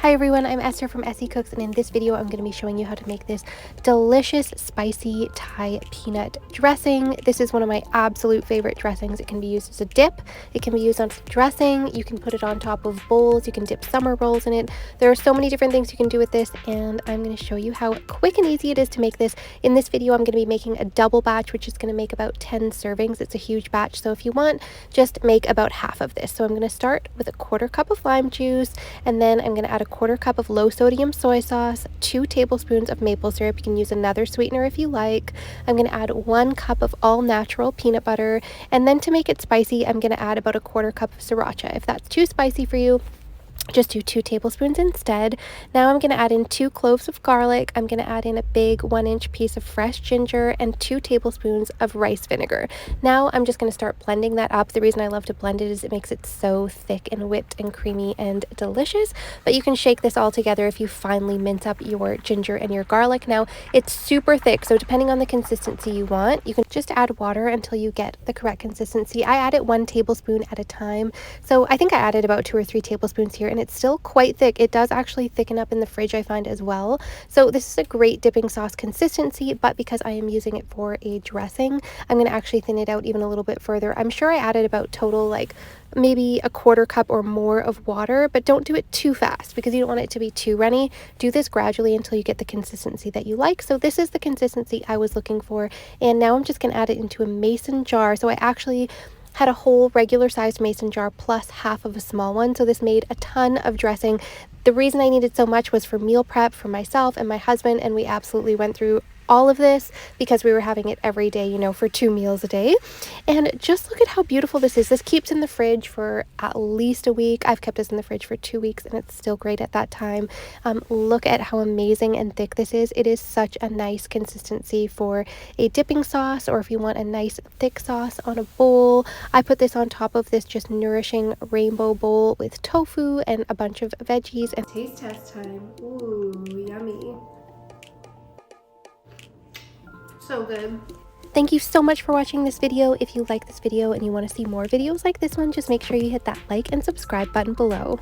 Hi everyone, I'm Esther from Essy Cooks, and in this video I'm going to be showing you how to make this delicious spicy Thai peanut dressing. This is one of my absolute favorite dressings. It can be used as a dip, it can be used on dressing, you can put it on top of bowls, you can dip summer rolls in it. There are so many different things you can do with this, and I'm going to show you how quick and easy it is to make this. In this video I'm going to be making a double batch, which is going to make about 10 servings. It's a huge batch, so if you want, just make about half of this. So I'm going to start with a 1/4 cup of lime juice, and then I'm going to add a 1/4 cup of low sodium soy sauce, 2 tablespoons of maple syrup. You can use another sweetener if you like. I'm going to add 1 cup of all natural peanut butter, and then to make it spicy I'm going to add about a 1/4 cup of sriracha. If that's too spicy for you, just do 2 tablespoons instead. Now I'm going to add in 2 cloves of garlic. I'm going to add in a big 1-inch piece of fresh ginger and 2 tablespoons of rice vinegar. Now I'm just going to start blending that up. The reason I love to blend it is it makes it so thick and whipped and creamy and delicious. But you can shake this all together if you finally mince up your ginger and your garlic. Now it's super thick, so depending on the consistency you want, you can just add water until you get the correct consistency. I add it 1 tablespoon at a time, so I think I added about 2 or 3 tablespoons here, and it's still quite thick. It does actually thicken up in the fridge, I find, as well. So this is a great dipping sauce consistency, but because I am using it for a dressing, I'm going to actually thin it out even a little bit further. I'm sure I added about total like maybe a 1/4 cup or more of water, but don't do it too fast because you don't want it to be too runny. Do this gradually until you get the consistency that you like. So this is the consistency I was looking for, and now I'm just going to add it into a mason jar. So I actually had a whole regular sized mason jar plus half of a small one, so this made a ton of dressing. The reason I needed so much was for meal prep for myself and my husband, and we absolutely went through all of this because we were having it every day, you know, for 2 meals a day. And just look at how beautiful this is. This keeps in the fridge for at least a week. I've kept this in the fridge for 2 weeks and it's still great at that time. Look at how amazing and thick this is. It is such a nice consistency for a dipping sauce, or if you want a nice thick sauce on a bowl. I put this on top of this just nourishing rainbow bowl with tofu and a bunch of veggies. And taste test time. Ooh, yummy. So good. Thank you so much for watching this video. If you like this video and you want to see more videos like this one, just make sure you hit that like and subscribe button below.